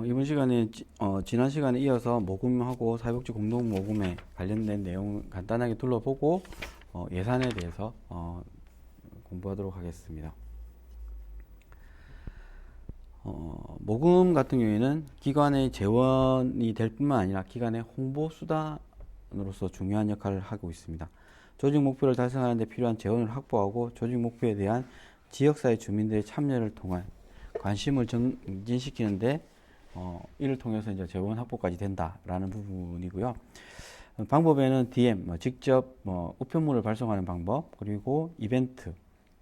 이번 시간에 지난 시간에 이어서 모금하고 사회복지 공동 모금에 관련된 내용 간단하게 둘러보고 예산에 대해서 공부하도록 하겠습니다. 모금 같은 경우에는 기관의 재원이 될 뿐만 아니라 기관의 홍보 수단으로서 중요한 역할을 하고 있습니다. 조직 목표를 달성하는 데 필요한 재원을 확보하고 조직 목표에 대한 지역사회 주민들의 참여를 통한 관심을 증진시키는데 이를 통해서 이제 재원 확보까지 된다라는 부분이고요. 방법에는 DM, 직접 우편물을 발송하는 방법, 그리고 이벤트,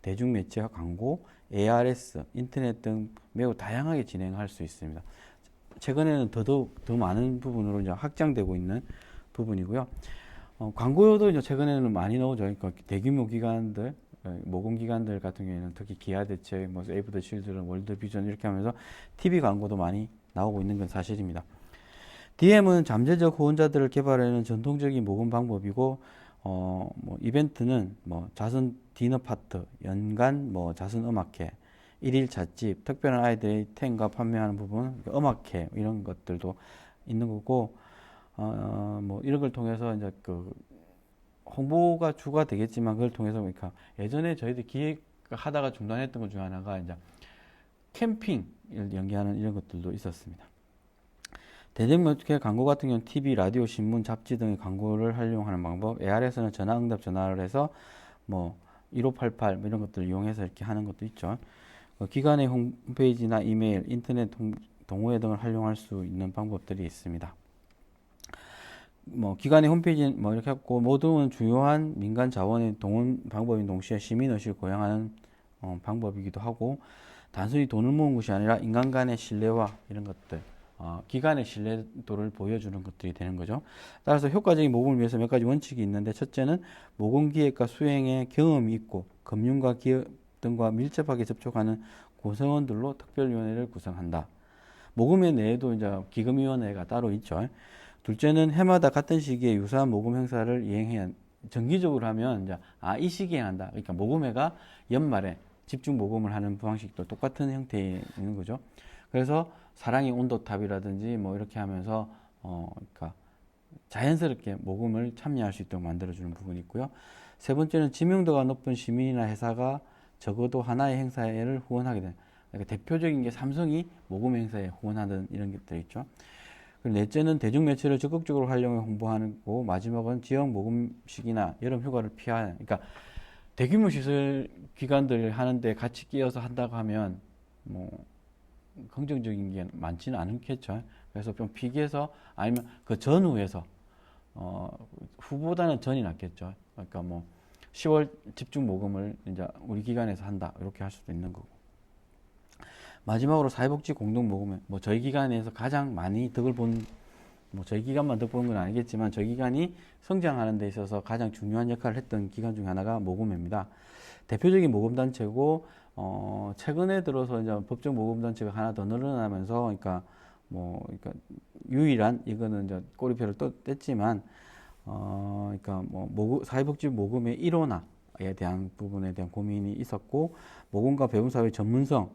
대중매체 광고, ARS, 인터넷 등 매우 다양하게 진행할 수 있습니다. 최근에는 더더욱 더 많은 부분으로 이제 확장되고 있는 부분이고요. 광고도 이제 최근에는 많이 나오죠. 그러니까 대규모 기관들, 모금 기관들 같은 경우에는 특히 기아대책, 세이브 더 칠드런, 월드비전 이렇게 하면서 TV 광고도 많이 나오고 있는 건 사실입니다. DM은 잠재적 후원자들을 개발하는 전통적인 모금 방법이고, 이벤트는 자선 디너 파트, 연간 자선 음악회, 일일 찻집, 특별한 아이들의 텐과 판매하는 부분, 음악회 이런 것들도 있는 거고, 이런 걸 통해서 이제 홍보가 주가 되겠지만 그걸 통해서 그러니까 예전에 저희들 기획하다가 중단했던 것 중 하나가 이제 캠핑을 연계하는 이런 것들도 있었습니다. 대중매체 광고 같은 경우는 TV, 라디오, 신문, 잡지 등의 광고를 활용하는 방법, AR에서는 전화응답 전화를 해서 1588 이런 것들을 이용해서 이렇게 하는 것도 있죠. 기관의 홈페이지나 이메일, 인터넷 동호회 등을 활용할 수 있는 방법들이 있습니다. 기관의 홈페이지 이렇게 했고, 모두는 주요한 민간 자원의 동원 방법인 동시에 시민의식을 고양하는 방법이기도 하고, 단순히 돈을 모은 것이 아니라 인간 간의 신뢰와 이런 것들, 기관의 신뢰도를 보여주는 것들이 되는 거죠. 따라서 효과적인 모금을 위해서 몇 가지 원칙이 있는데, 첫째는 모금 기획과 수행에 경험이 있고 금융과 기업 등과 밀접하게 접촉하는 구성원들로 특별위원회를 구성한다. 모금회 내에도 이제 기금위원회가 따로 있죠. 둘째는 해마다 같은 시기에 유사한 모금 행사를 이행해야, 정기적으로 하면 이제 이 시기에 한다. 그러니까 모금회가 연말에 집중 모금을 하는 방식도 똑같은 형태에 있는 거죠. 그래서 사랑의 온도탑이라든지 이렇게 하면서 그러니까 자연스럽게 모금을 참여할 수 있도록 만들어주는 부분이 있고요. 세 번째는 지명도가 높은 시민이나 회사가 적어도 하나의 행사를 후원하게 되는, 그러니까 대표적인 게 삼성이 모금 행사에 후원하는 이런 것들이 있죠. 그리고 넷째는 대중매체를 적극적으로 활용해 홍보하는 거고, 마지막은 지역 모금식이나 여름 휴가를 피하는, 그러니까 대규모 시설 기관들 하는데 같이 끼어서 한다고 하면 긍정적인 게 많지는 않겠죠. 그래서 좀 피기해서 아니면 그 전후에서 후보다는 전이 낫겠죠. 그러니까 10월 집중 모금을 이제 우리 기관에서 한다 이렇게 할 수도 있는 거고. 마지막으로 사회복지 공동 모금회, 저희 기관에서 가장 많이 덕을 본, 저희 기관만 덕 보는 건 아니겠지만 저희 기관이 성장하는 데 있어서 가장 중요한 역할을 했던 기관 중 하나가 모금회입니다. 대표적인 모금단체고, 최근에 들어서 이제 법정 모금단체가 하나 더 늘어나면서, 그러니까 유일한, 이거는 이제 꼬리표를 또 뗐지만, 그러니까 사회복지 모금의 일원화에 대한 부분에 대한 고민이 있었고, 모금과 배움사회 전문성,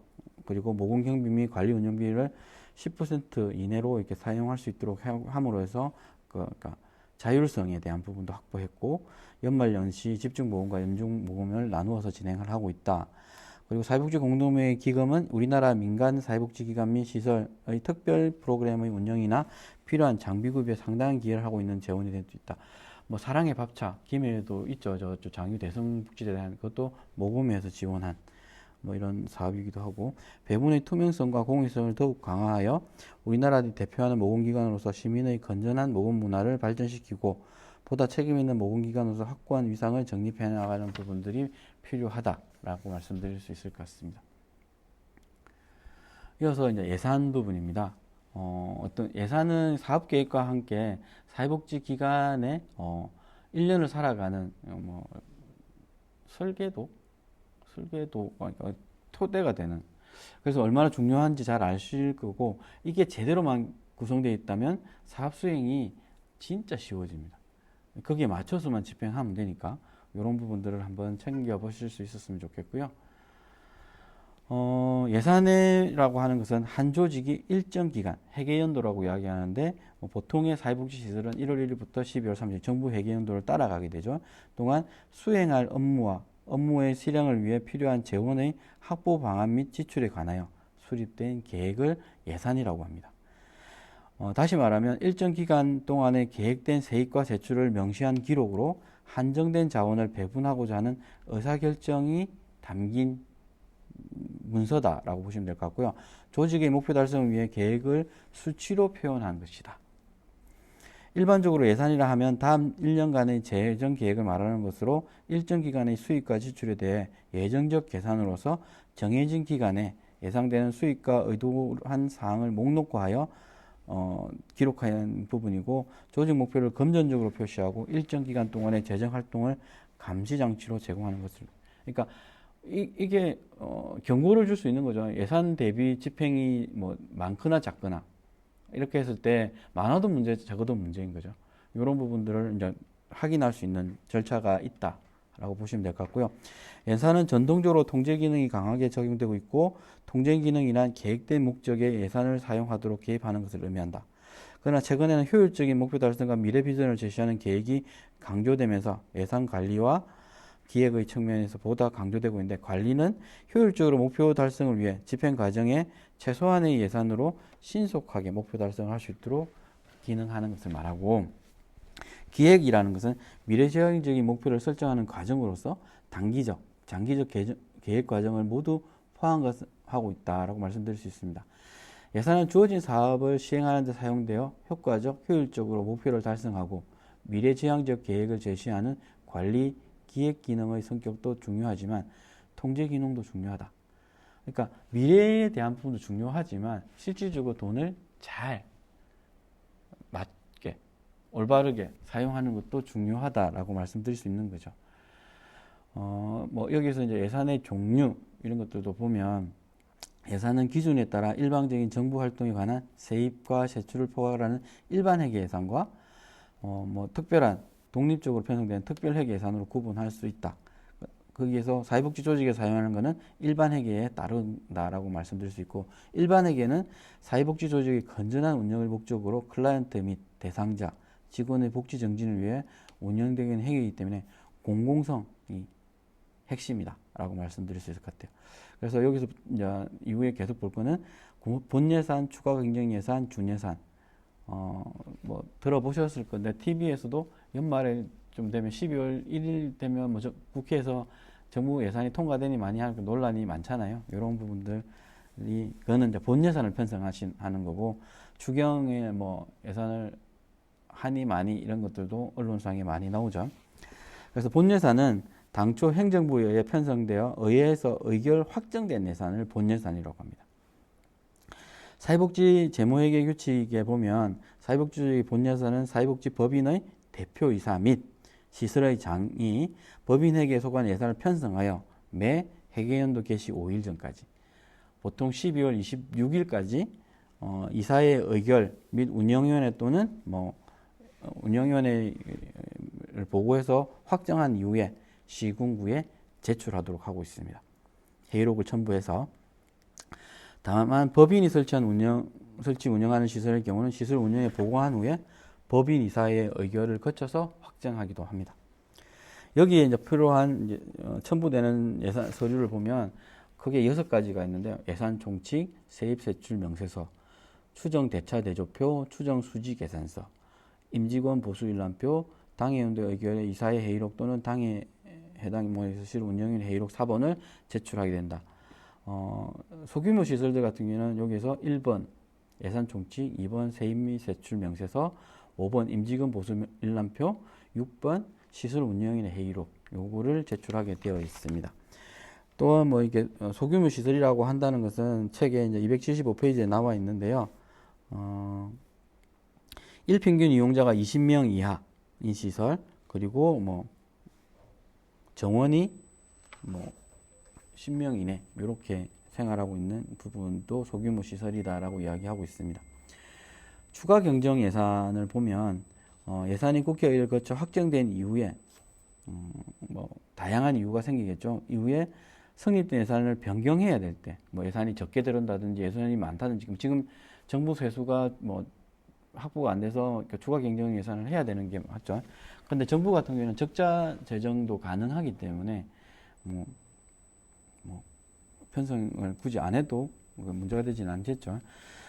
그리고 모금 경비 및 관리 운영비를 10% 이내로 이렇게 사용할 수 있도록 함으로 해서 그러니까 자율성에 대한 부분도 확보했고, 연말 연시 집중 모금과 연중 모금을 나누어서 진행을 하고 있다. 그리고 사회복지 공동모의 기금은 우리나라 민간 사회복지기관 및 시설의 특별 프로그램의 운영이나 필요한 장비 구입에 상당한 기여를 하고 있는 재원이 될 수 있다. 사랑의 밥차, 김해에도 있죠. 저 장유 대성복지대에 대한 것도 모금에서 지원한 이런 사업이기도 하고, 배분의 투명성과 공익성을 더욱 강화하여 우리나라를 대표하는 모금기관으로서 시민의 건전한 모금 문화를 발전시키고 보다 책임있는 모금기관으로서 확고한 위상을 정립해 나가는 부분들이 필요하다라고 말씀드릴 수 있을 것 같습니다. 이어서 이제 예산 부분입니다. 어떤 예산은 사업계획과 함께 사회복지기관의 1년을 살아가는 설계도 토대가 되는, 그래서 얼마나 중요한지 잘 아실 거고, 이게 제대로만 구성되어 있다면 사업 수행이 진짜 쉬워집니다. 거기에 맞춰서만 집행하면 되니까 이런 부분들을 한번 챙겨 보실 수 있었으면 좋겠고요. 예산이라고 하는 것은 한 조직이 일정 기간, 회계연도라고 이야기하는데 보통의 사회복지 시설은 1월 1일부터 12월 30일 정부 회계연도를 따라가게 되죠. 또한 수행할 업무와 업무의 실행을 위해 필요한 재원의 확보 방안 및 지출에 관하여 수립된 계획을 예산이라고 합니다. 다시 말하면 일정 기간 동안에 계획된 세입과 세출을 명시한 기록으로 한정된 자원을 배분하고자 하는 의사결정이 담긴 문서다라고 보시면 될 것 같고요. 조직의 목표 달성을 위해 계획을 수치로 표현한 것이다. 일반적으로 예산이라 하면 다음 1년간의 재정 계획을 말하는 것으로 일정 기간의 수입과 지출에 대해 예정적 계산으로서 정해진 기간에 예상되는 수입과 의도한 사항을 목록화하여 기록한 부분이고, 조직 목표를 금전적으로 표시하고 일정 기간 동안의 재정 활동을 감시 장치로 제공하는 것을. 그러니까 이게 경고를 줄 수 있는 거죠. 예산 대비 집행이 뭐 많거나 작거나 이렇게 했을 때 많아도 문제, 적어도 문제인 거죠. 이런 부분들을 이제 확인할 수 있는 절차가 있다라고 보시면 될 것 같고요. 예산은 전통적으로 통제 기능이 강하게 적용되고 있고, 통제 기능이란 계획된 목적에 예산을 사용하도록 개입하는 것을 의미한다. 그러나 최근에는 효율적인 목표 달성과 미래 비전을 제시하는 계획이 강조되면서 예산 관리와 기획의 측면에서 보다 강조되고 있는데, 관리는 효율적으로 목표 달성을 위해 집행 과정에 최소한의 예산으로 신속하게 목표 달성을 할 수 있도록 기능하는 것을 말하고, 기획이라는 것은 미래지향적인 목표를 설정하는 과정으로서 단기적, 장기적 계획 과정을 모두 포함하고 있다라고 말씀드릴 수 있습니다. 예산은 주어진 사업을 시행하는 데 사용되어 효과적, 효율적으로 목표를 달성하고 미래지향적 계획을 제시하는 관리 기획 기능의 성격도 중요하지만 통제 기능도 중요하다. 그러니까 미래에 대한 부분도 중요하지만 실질적으로 돈을 잘 맞게 올바르게 사용하는 것도 중요하다라고 말씀드릴 수 있는 거죠. 뭐 여기서 이제 예산의 종류 이런 것들도 보면, 예산은 기준에 따라 일방적인 정부 활동에 관한 세입과 세출을 포괄하는 일반 회계 예산과 뭐 특별한 독립적으로 편성된 특별회계 예산으로 구분할 수 있다. 거기에서 사회복지 조직에 사용하는 것은 일반 회계에 따른다라고 말씀드릴 수 있고, 일반 회계는 사회복지 조직의 건전한 운영을 목적으로 클라이언트 및 대상자, 직원의 복지 증진을 위해 운영되는 회계이기 때문에 공공성이 핵심이다라고 말씀드릴 수 있을 것 같아요. 그래서 여기서 이제 이후에 계속 볼 거는 본예산, 추가 경정 예산, 준예산. 뭐 들어보셨을 건데 TV에서도 연말에 좀 되면 12월 1일 되면 뭐 국회에서 정부 예산이 통과되니 많이 하는 논란이 많잖아요. 이런 부분들이 그거는 이제 본 예산을 편성하는 거고, 추경에 뭐 예산을 하니 많이 이런 것들도 언론상에 많이 나오죠. 그래서 본 예산은 당초 행정부에 의해 편성되어 의회에서 의결 확정된 예산을 본 예산이라고 합니다. 사회복지 재무회계 규칙에 보면 사회복지 본 예산은 사회복지 법인의 대표이사 및 시설의 장이 법인회계에 속한 예산을 편성하여 매 회계연도 개시 5일 전까지, 보통 12월 26일까지 이사의 의결 및 운영위원회 또는 뭐 운영위원회를 보고해서 확정한 이후에 시군구에 제출하도록 하고 있습니다. 회의록을 첨부해서. 다만 법인이 설치 운영하는 시설의 경우는 시설 운영에 보고한 후에 법인 이사의 의결을 거쳐서 확정하기도 합니다. 여기에 이제 필요한 이제 첨부되는 예산 서류를 보면 크게 6가지가 있는데요. 예산 총칙, 세입 세출 명세서, 추정 대차 대조표, 추정 수지 계산서, 임직원 보수 일람표, 당해 연도 의결의 이사의 회의록 또는 당해 해당 시설 운영인 회의록 4번을 제출하게 된다. 소규모 시설들 같은 경우는 여기서 1번 예산 총칙, 2번 세입 및 세출 명세서, 5번 임직원 보수 일람표, 6번 시설 운영인의 회의록, 요거를 제출하게 되어 있습니다. 또한 뭐 이게 소규모 시설이라고 한다는 것은 책에 이제 275페이지에 나와 있는데요. 일평균 이용자가 20명 이하인 시설, 그리고 뭐 정원이 뭐 10명 이내 이렇게 생활하고 있는 부분도 소규모 시설이다라고 이야기하고 있습니다. 추가 경정 예산을 보면 예산이 국회의를 거쳐 확정된 이후에 뭐 다양한 이유가 생기겠죠. 이후에 성립된 예산을 변경해야 될 때, 뭐 예산이 적게 들어온다든지 예산이 많다든지, 지금 정부 세수가 뭐 확보가 안 돼서 추가 경정 예산을 해야 되는 게 맞죠. 근데 정부 같은 경우에는 적자 재정도 가능하기 때문에 뭐, 뭐 편성을 굳이 안 해도 문제가 되지는 않겠죠.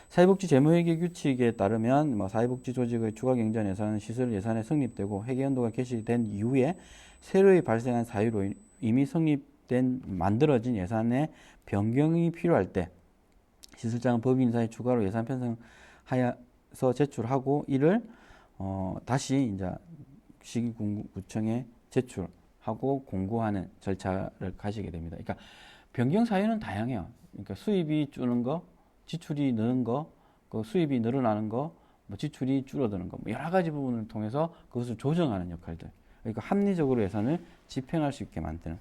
사회복지 재무회계 규칙에 따르면 뭐 사회복지 조직의 추가 경정 예산은 시설 예산에 성립되고 회계연도가 개시된 이후에 새로이 발생한 사유로 이미 성립된 만들어진 예산의 변경이 필요할 때 시설장은 법인사에 추가로 예산 편성하여서 제출하고 이를 다시 이제 시군구청에 제출하고 공고하는 절차를 가지게 됩니다. 그러니까 변경 사유는 다양해요. 그러니까 수입이 주는 거, 지출이 느는 거, 그 수입이 늘어나는 거, 뭐 지출이 줄어드는 거, 뭐 여러 가지 부분을 통해서 그것을 조정하는 역할들. 그러니까 합리적으로 예산을 집행할 수 있게 만드는.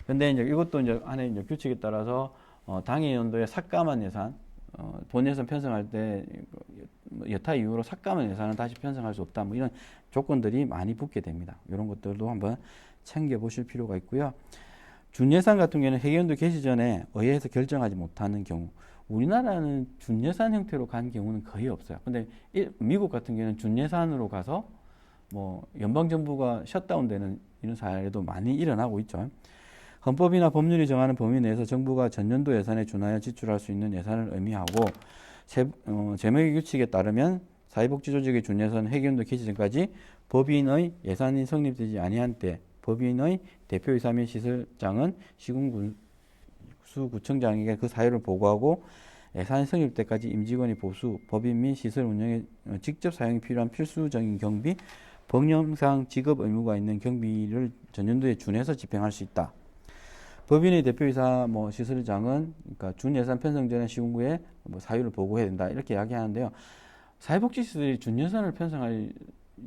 근데 이제 이것도 이제 안에 이제 규칙에 따라서 당해 연도에 삭감한 예산, 본 예산 편성할 때 여타 이유로 삭감한 예산은 다시 편성할 수 없다. 뭐 이런 조건들이 많이 붙게 됩니다. 이런 것들도 한번 챙겨 보실 필요가 있고요. 준예산 같은 경우는 회계연도 개시 전에 의회에서 결정하지 못하는 경우, 우리나라는 준예산 형태로 간 경우는 거의 없어요. 근데 미국 같은 경우는 준예산으로 가서 뭐 연방정부가 셧다운되는 이런 사례도 많이 일어나고 있죠. 헌법이나 법률이 정하는 범위 내에서 정부가 전년도 예산에 준하여 지출할 수 있는 예산을 의미하고 재무회계 규칙에 따르면 사회복지조직의 준예산 회계연도 개시 전까지 법인의 예산이 성립되지 아니한 때 법인의 대표이사 및 시설장은 시군구청장에게 그 사유를 보고하고 예산이 성립 때까지 임직원이 보수, 법인 및 시설 운영에 직접 사용이 필요한 필수적인 경비, 법령상 지급 의무가 있는 경비를 전년도에 준해서 집행할 수 있다. 법인의 대표이사 뭐 시설장은 그러니까 준예산 편성 전에 시군구에 뭐 사유를 보고해야 된다 이렇게 이야기하는데요. 사회복지시설이 준예산을 편성할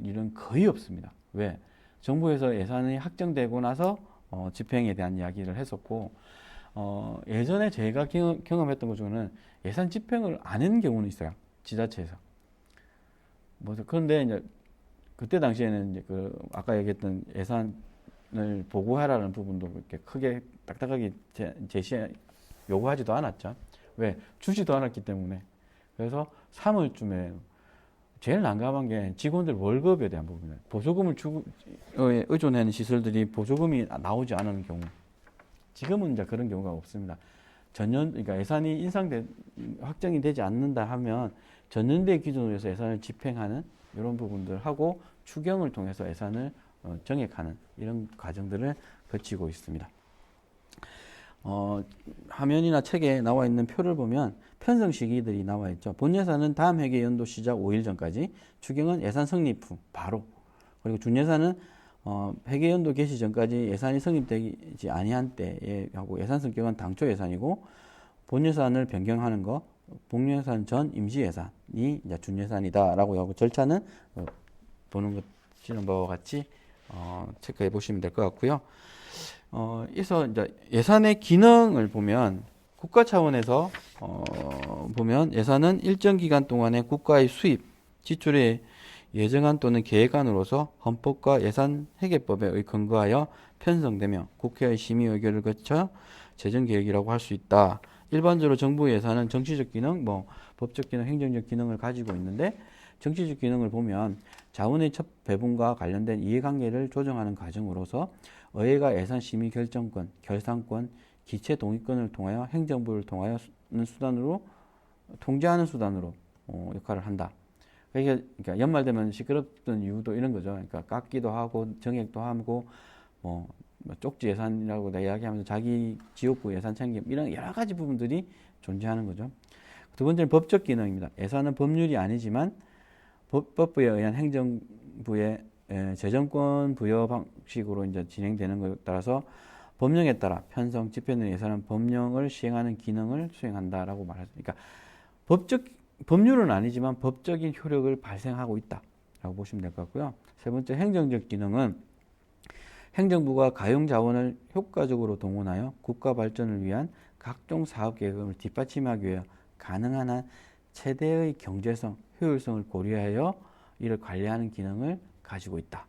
일은 거의 없습니다. 왜? 정부에서 예산이 확정되고 나서 집행에 대한 이야기를 했었고 예전에 제가 경험했던 것 중에는 예산 집행을 안 하는 경우는 있어요. 지자체에서. 뭐 그런데 이제 그때 당시에는 이제 그 아까 얘기했던 예산을 보고하라는 부분도 이렇게 크게 딱딱하게 요구하지도 않았죠. 왜? 주지도 않았기 때문에. 그래서 3월쯤에 제일 난감한 게 직원들 월급에 대한 부분이에요. 보조금을 의존하는 시설들이 보조금이 나오지 않은 경우. 지금은 이제 그런 경우가 없습니다. 그러니까 예산이 확정이 되지 않는다 하면 전년도의 기준으로 해서 예산을 집행하는 이런 부분들 하고 추경을 통해서 예산을 정액하는 이런 과정들을 거치고 있습니다. 화면이나 책에 나와 있는 표를 보면 편성 시기들이 나와 있죠. 본 예산은 다음 회계 연도 시작 5일 전까지, 추경은 예산 성립 후 바로, 그리고 준예산은 회계 연도 개시 전까지 예산이 성립되지 아니한 때에 하고 예산 성격은 당초 예산이고 본 예산을 변경하는 거, 본 예산 전 임시 예산이 이제 준예산이다라고 하고 절차는 보시는 바와 같이 체크해 보시면 될 것 같고요. 그래서 이제 예산의 기능을 보면 국가 차원에서 보면 예산은 일정 기간 동안의 국가의 수입, 지출의 예정안 또는 계획안으로서 헌법과 예산회계법에 근거하여 편성되며 국회의 심의 의결을 거쳐 재정계획이라고 할 수 있다. 일반적으로 정부 예산은 정치적 기능, 뭐 법적 기능, 행정적 기능을 가지고 있는데 정치적 기능을 보면 자원의 배분과 관련된 이해관계를 조정하는 과정으로서 의회가 예산 심의 결정권, 결산권, 기체 동의권을 통하여 행정부를 통하여는 수단으로 통제하는 수단으로 역할을 한다. 그러니까 연말되면 시끄럽던 이유도 이런 거죠. 그러니까 깎기도 하고 정액도 하고 뭐 쪽지 예산이라고 내가 이야기하면서 자기 지역구 예산 챙김 이런 여러 가지 부분들이 존재하는 거죠. 두 번째는 법적 기능입니다. 예산은 법률이 아니지만 법부에 의한 행정부의 재정권 부여 방식으로 이제 진행되는 것에 따라서 법령에 따라 편성, 집행된 예산은 법령을 시행하는 기능을 수행한다라고 말합니다. 그러니까 법률은 아니지만 법적인 효력을 발생하고 있다라고 보시면 될 것 같고요. 세 번째 행정적 기능은 행정부가 가용 자원을 효과적으로 동원하여 국가 발전을 위한 각종 사업 계획을 뒷받침하기 위해 가능한 한 최대의 경제성, 효율성을 고려하여 이를 관리하는 기능을 가지고 있다.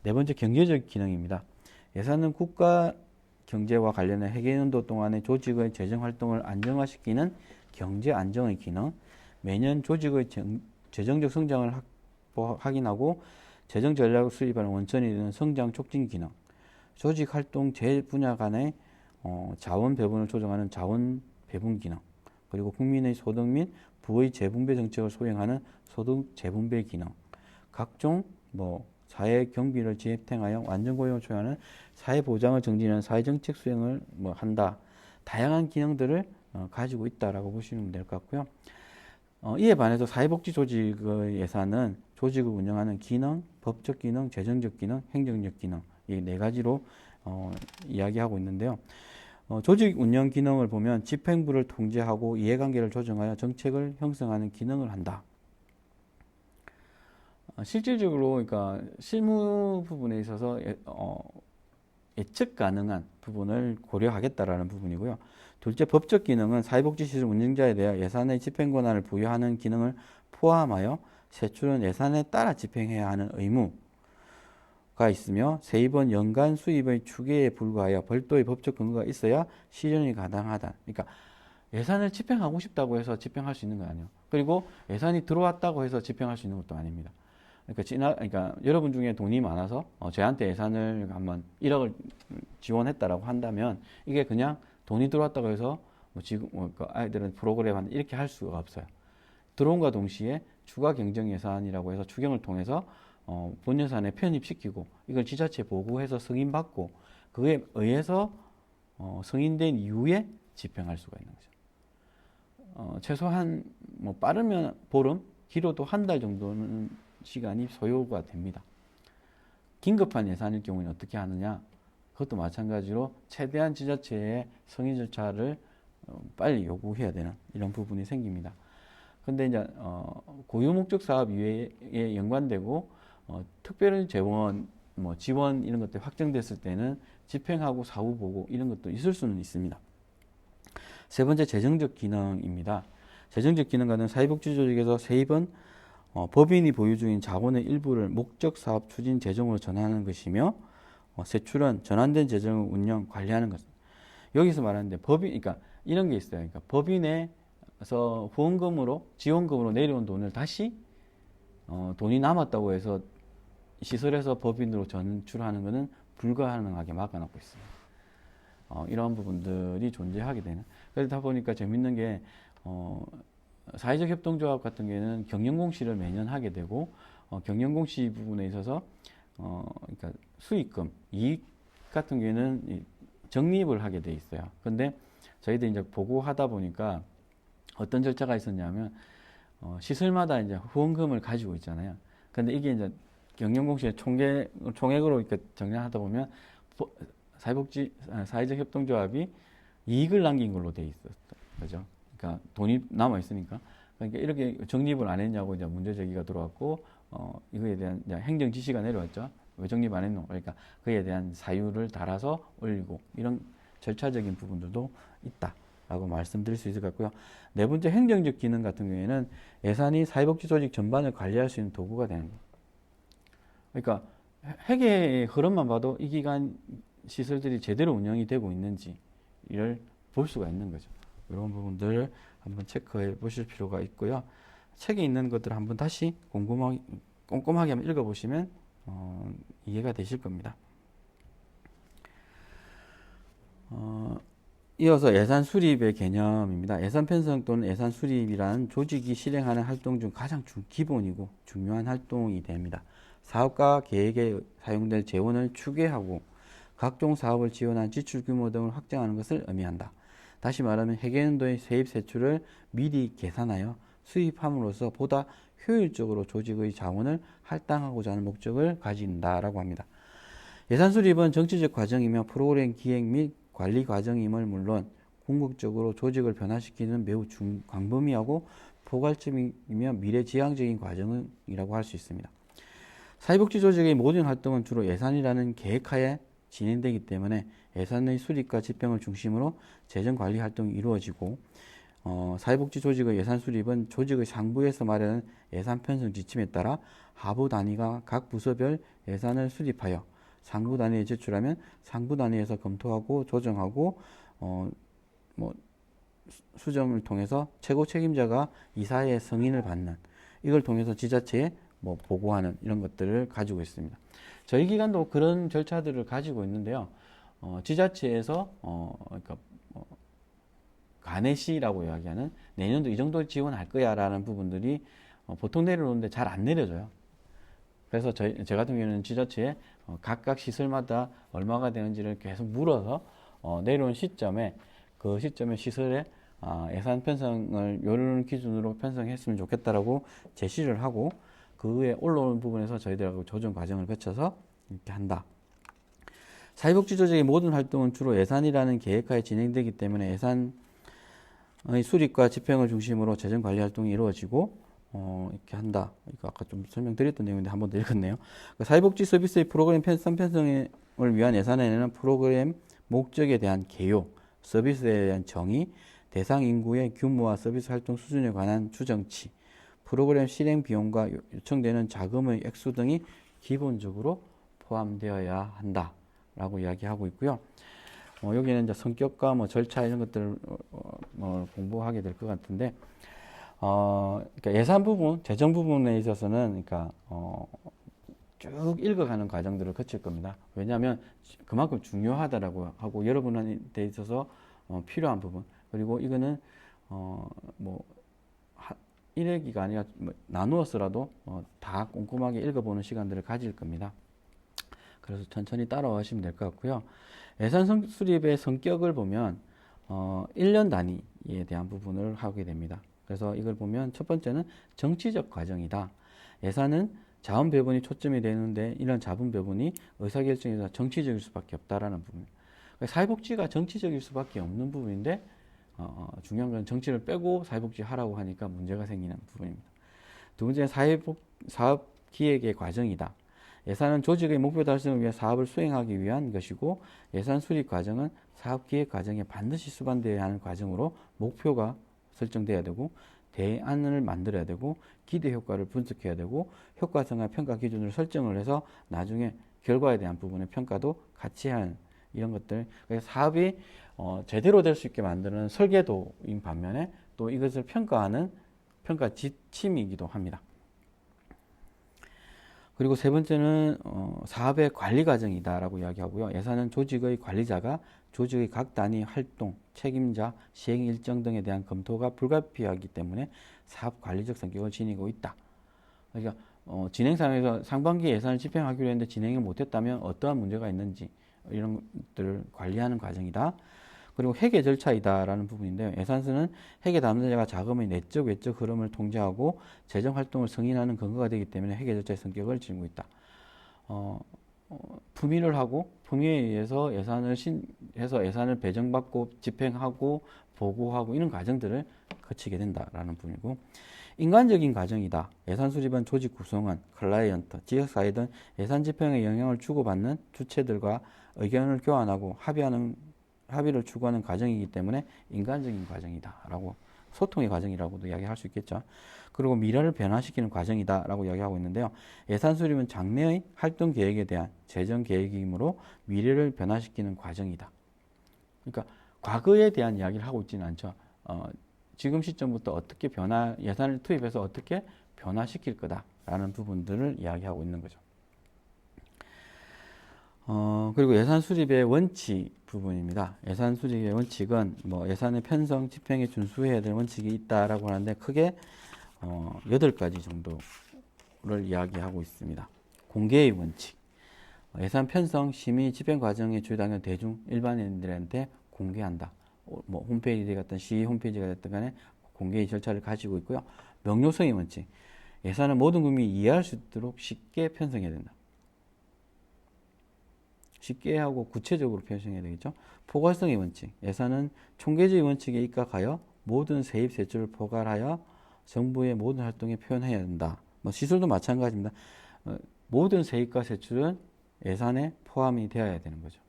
네 번째 경제적 기능입니다. 예산은 국가 경제와 관련해 회계연도 동안의 조직의 재정 활동을 안정화시키는 경제 안정의 기능, 매년 조직의 재정적 성장을 확인하고 재정 전략을 수립하는 원천이 되는 성장 촉진 기능, 조직 활동 제 분야 간의 자원 배분을 조정하는 자원 배분 기능, 그리고 국민의 소득 및 부의 재분배 정책을 소행하는 소득 재분배 기능, 각종 사회 경비를 집행하여 완전 고용을 초래하는 사회 보장을 정진하는 사회 정책 수행을 한다. 다양한 기능들을 가지고 있다라고 보시면 될 것 같고요. 이에 반해서 사회복지 조직의 예산은 조직을 운영하는 기능, 법적 기능, 재정적 기능, 행정적 기능 이 네 가지로 이야기하고 있는데요. 조직 운영 기능을 보면 집행부를 통제하고 이해관계를 조정하여 정책을 형성하는 기능을 한다. 실질적으로 그러니까 실무 부분에 있어서 예측 가능한 부분을 고려하겠다라는 부분이고요. 둘째, 법적 기능은 사회복지시설 운영자에 대해 예산의 집행 권한을 부여하는 기능을 포함하여 세출은 예산에 따라 집행해야 하는 의무가 있으며 세입은 연간 수입의 추계에 불과하여 별도의 법적 근거가 있어야 실현이 가능하다. 그러니까 예산을 집행하고 싶다고 해서 집행할 수 있는 거 아니에요. 그리고 예산이 들어왔다고 해서 집행할 수 있는 것도 아닙니다. 그러니까 여러분 중에 돈이 많아서 저한테 예산을 한번 1억을 지원했다라고 한다면 이게 그냥 돈이 들어왔다고 해서 지금 그 아이들은 프로그램 한다 이렇게 할 수가 없어요. 들어온과 동시에 추가 경정 예산이라고 해서 추경을 통해서 본 예산에 편입시키고 이걸 지자체 보고해서 승인받고 그에 의해서 승인된 이후에 집행할 수가 있는 거죠. 최소한 빠르면 보름, 길어도 한 달 정도는 시간이 소요가 됩니다. 긴급한 예산일 경우는 어떻게 하느냐? 그것도 마찬가지로 최대한 지자체의 승인 절차를 빨리 요구해야 되는 이런 부분이 생깁니다. 근데 이제 고유 목적 사업 이외에 연관되고 특별 재원, 지원 이런 것들이 확정됐을 때는 집행하고 사후 보고 이런 것도 있을 수는 있습니다. 세 번째, 재정적 기능입니다. 재정적 기능과는 사회복지 조직에서 세입은 법인이 보유 중인 자본의 일부를 목적 사업 추진 재정으로 전환하는 것이며 세출은 전환된 재정을 운영 관리하는 것. 여기서 말하는데 그러니까 이런 게 있어요. 그러니까 법인에서 후원금으로 지원금으로 내려온 돈을 다시 돈이 남았다고 해서 시설에서 법인으로 전출하는 것은 불가능하게 막아놓고 있습니다. 이런 부분들이 존재하게 되는. 그러다 보니까 재밌는 게 사회적 협동조합 같은 경우에는 경영공시를 매년 하게 되고 경영공시 부분에 있어서 그러니까 수익금, 이익 같은 경우에는 적립을 하게 돼 있어요. 근데 저희들이 이제 보고하다 보니까 어떤 절차가 있었냐면 시설마다 이제 후원금을 가지고 있잖아요. 근데 이게 이제 경영공시의 총액으로 이렇게 정리하다 보면 사회적 협동조합이 이익을 남긴 걸로 돼 있었죠. 그죠? 그러니까 돈이 남아 있으니까. 그러니까 이렇게 적립을 안 했냐고 이제 문제 제기가 들어왔고, 이거에 대한 이제 행정 지시가 내려왔죠. 왜 적립 안 했노? 그러니까 그에 대한 사유를 달아서 올리고 이런 절차적인 부분들도 있다라고 말씀드릴 수 있을 것 같고요. 네 번째, 행정적 기능 같은 경우에는 예산이 사회복지 조직 전반을 관리할 수 있는 도구가 되는 거예요. 그러니까 회계의 흐름만 봐도 이 기간 시설들이 제대로 운영이 되고 있는지를 볼 수가 있는 거죠. 이런 부분들을 한번 체크해 보실 필요가 있고요. 책에 있는 것들을 한번 다시 꼼꼼하게 한번 읽어보시면 이해가 되실 겁니다. 이어서 예산 수립의 개념입니다. 예산 편성 또는 예산 수립이란 조직이 실행하는 활동 중 가장 기본이고 중요한 활동이 됩니다. 사업과 계획에 사용될 재원을 추계하고 각종 사업을 지원한 지출 규모 등을 확정하는 것을 의미한다. 다시 말하면 회계연도의 세입 세출을 미리 계산하여 수입함으로써 보다 효율적으로 조직의 자원을 할당하고자 하는 목적을 가진다라고 합니다. 예산 수립은 정치적 과정이며 프로그램 기획 및 관리 과정임을 물론 궁극적으로 조직을 변화시키는 매우 광범위하고 포괄적이며 미래지향적인 과정이라고 할 수 있습니다. 사회복지 조직의 모든 활동은 주로 예산이라는 계획하에 진행되기 때문에 예산의 수립과 집행을 중심으로 재정관리 활동이 이루어지고 사회복지 조직의 예산 수립은 조직의 상부에서 마련한 예산 편성 지침에 따라 하부 단위가 각 부서별 예산을 수립하여 상부 단위에 제출하면 상부 단위에서 검토하고 조정하고 뭐 수정을 통해서 최고 책임자가 이사의 승인을 받는, 이걸 통해서 지자체에 뭐 보고하는 이런 것들을 가지고 있습니다. 저희 기관도 그런 절차들을 가지고 있는데요. 지자체에서 그러니까 가내시라고 이야기하는 내년도 이 정도 지원할 거야라는 부분들이 보통 내려오는데 잘 안 내려져요. 그래서 제 같은 경우는 지자체에 각각 시설마다 얼마가 되는지를 계속 물어서 내려온 시점에 그 시점에 시설에 예산 편성을 이런 기준으로 편성했으면 좋겠다라고 제시를 하고 그 후에 올라오는 부분에서 저희들하고 조정 과정을 거쳐서 이렇게 한다. 사회복지 조직의 모든 활동은 주로 예산이라는 계획하에 진행되기 때문에 예산의 수립과 집행을 중심으로 재정 관리 활동이 이루어지고 이렇게 한다. 이거 아까 좀 설명드렸던 내용인데 한 번 더 읽었네요. 사회복지 서비스의 프로그램 편성을 위한 예산에는 프로그램 목적에 대한 개요, 서비스에 대한 정의, 대상 인구의 규모와 서비스 활동 수준에 관한 추정치, 프로그램 실행 비용과 요청되는 자금의 액수 등이 기본적으로 포함되어야 한다라고 이야기하고 있고요. 여기는 이제 성격과 뭐 절차 이런 것들을 공부하게 될 것 같은데, 그러니까 예산 부분, 재정 부분에 있어서는 그러니까 쭉 읽어가는 과정들을 거칠 겁니다. 왜냐하면 그만큼 중요하다라고 하고 여러분한테 있어서 필요한 부분, 그리고 이거는 뭐 1회기가 아니라 나누어서라도 다 꼼꼼하게 읽어보는 시간들을 가질 겁니다. 그래서 천천히 따라오시면 될 것 같고요. 예산 수립의 성격을 보면 1년 단위에 대한 부분을 하게 됩니다. 그래서 이걸 보면 첫 번째는 정치적 과정이다. 예산은 자원 배분이 초점이 되는데 이런 자본 배분이 의사결정에서 정치적일 수밖에 없다라는 부분. 사회복지가 정치적일 수밖에 없는 부분인데 중요한 건 정치를 빼고 사회복지 하라고 하니까 문제가 생기는 부분입니다. 두 번째는 사업 기획의 과정이다. 예산은 조직의 목표 달성을 위해 사업을 수행하기 위한 것이고 예산 수립 과정은 사업 기획 과정에 반드시 수반되어야 하는 과정으로 목표가 설정돼야 되고 대안을 만들어야 되고 기대 효과를 분석해야 되고 효과성과 평가 기준을 설정을 해서 나중에 결과에 대한 부분의 평가도 같이 하는 이런 것들. 그래서 사업이 제대로 될 수 있게 만드는 설계도인 반면에 또 이것을 평가하는 평가 지침이기도 합니다. 그리고 세 번째는 사업의 관리 과정이다라고 이야기하고요. 예산은 조직의 관리자가 조직의 각 단위 활동, 책임자, 시행 일정 등에 대한 검토가 불가피하기 때문에 사업 관리적 성격을 지니고 있다. 그러니까 진행 상황에서 상반기 예산을 집행하기로 했는데 진행을 못했다면 어떠한 문제가 있는지 이런 것들을 관리하는 과정이다. 그리고 회계 절차이다라는 부분인데요. 예산서는 회계 담당자가 자금의 내적 외적 흐름을 통제하고 재정 활동을 승인하는 근거가 되기 때문에 회계 절차의 성격을 지니고 있다. 품위를 하고 품위에 의해서 해서 예산을 배정받고 집행하고 보고하고 이런 과정들을 거치게 된다라는 부분이고, 인간적인 과정이다. 예산 수립은 조직 구성원, 클라이언트, 지역사회 등 예산 집행에 영향을 주고받는 주체들과 의견을 교환하고 합의를 추구하는 과정이기 때문에 인간적인 과정이다라고, 소통의 과정이라고도 이야기할 수 있겠죠. 그리고 미래를 변화시키는 과정이다라고 이야기하고 있는데요. 예산 수립은 장래의 활동 계획에 대한 재정 계획이므로 미래를 변화시키는 과정이다. 그러니까 과거에 대한 이야기를 하고 있지는 않죠. 지금 시점부터 어떻게 예산을 투입해서 어떻게 변화시킬 거다라는 부분들을 이야기하고 있는 거죠. 그리고 예산 수립의 원칙 부분입니다. 예산 수립의 원칙은 예산의 편성, 집행에 준수해야 될 원칙이 있다라고 하는데 크게 8가지 정도를 이야기하고 있습니다. 공개의 원칙. 예산 편성, 심의, 집행 과정에 주요당은 대중, 일반인들한테 공개한다. 홈페이지 같은 시 홈페이지가 됐든 간에 공개의 절차를 가지고 있고요. 명료성의 원칙. 예산은 모든 국민이 이해할 수 있도록 쉽게 편성해야 된다. 쉽게 하고 구체적으로 편성해야 되겠죠. 포괄성의 원칙. 예산은 총계적인 원칙에 입각하여 모든 세입 세출을 포괄하여 정부의 모든 활동에 표현해야 된다. 시설도 마찬가지입니다. 모든 세입과 세출은 예산에 포함이 되어야 되는 거죠.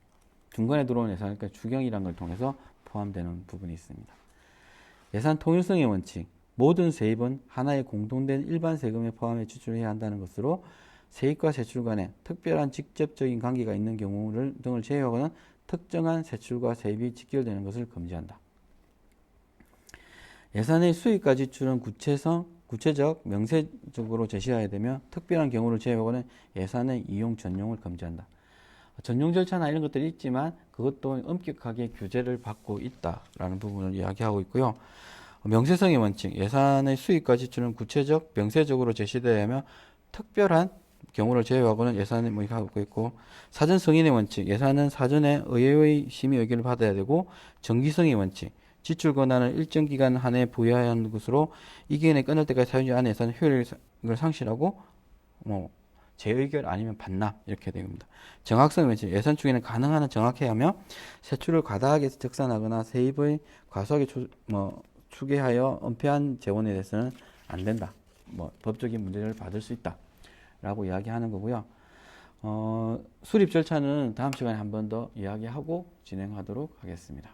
중간에 들어온 예산, 그러니까 추경이라는 걸 통해서 포함되는 부분이 있습니다. 예산 통일성의 원칙. 모든 세입은 하나의 공통된 일반 세금에 포함해 지출해야 한다는 것으로 세입과 세출 간에 특별한 직접적인 관계가 있는 경우를 등을 제외하고는 특정한 세출과 세입이 직결되는 것을 금지한다. 예산의 수입과 지출은 구체적, 명세적으로 제시해야 되며 특별한 경우를 제외하고는 예산의 이용 전용을 금지한다. 전용 절차나 이런 것들이 있지만 그것도 엄격하게 규제를 받고 있다라는 부분을 이야기하고 있고요. 명세성의 원칙, 예산의 수입과 지출은 구체적, 명세적으로 제시되어야 하며 특별한 경우를 제외하고는 예산을 하고 있고, 사전 승인의 원칙, 예산은 사전에 의회의 심의 의결을 받아야 되고, 정기성의 원칙, 지출 권한을 일정 기간 안에 부여해야 하는 것으로 이 기간이 끝날 때까지 사용하지 않은 예산은 효력을 상실하고 재의결 아니면 반납 이렇게 됩니다. 정확성의 원칙, 예산 추계는 가능한 한 정확해야 하며 세출을 과다하게 적산하거나 세입의 과소하게 추계하여 은폐한 재원에 대해서는 안 된다. 법적인 문제를 받을 수 있다. 라고 이야기하는 거고요. 수립 절차는 다음 시간에 한 번 더 이야기하고 진행하도록 하겠습니다.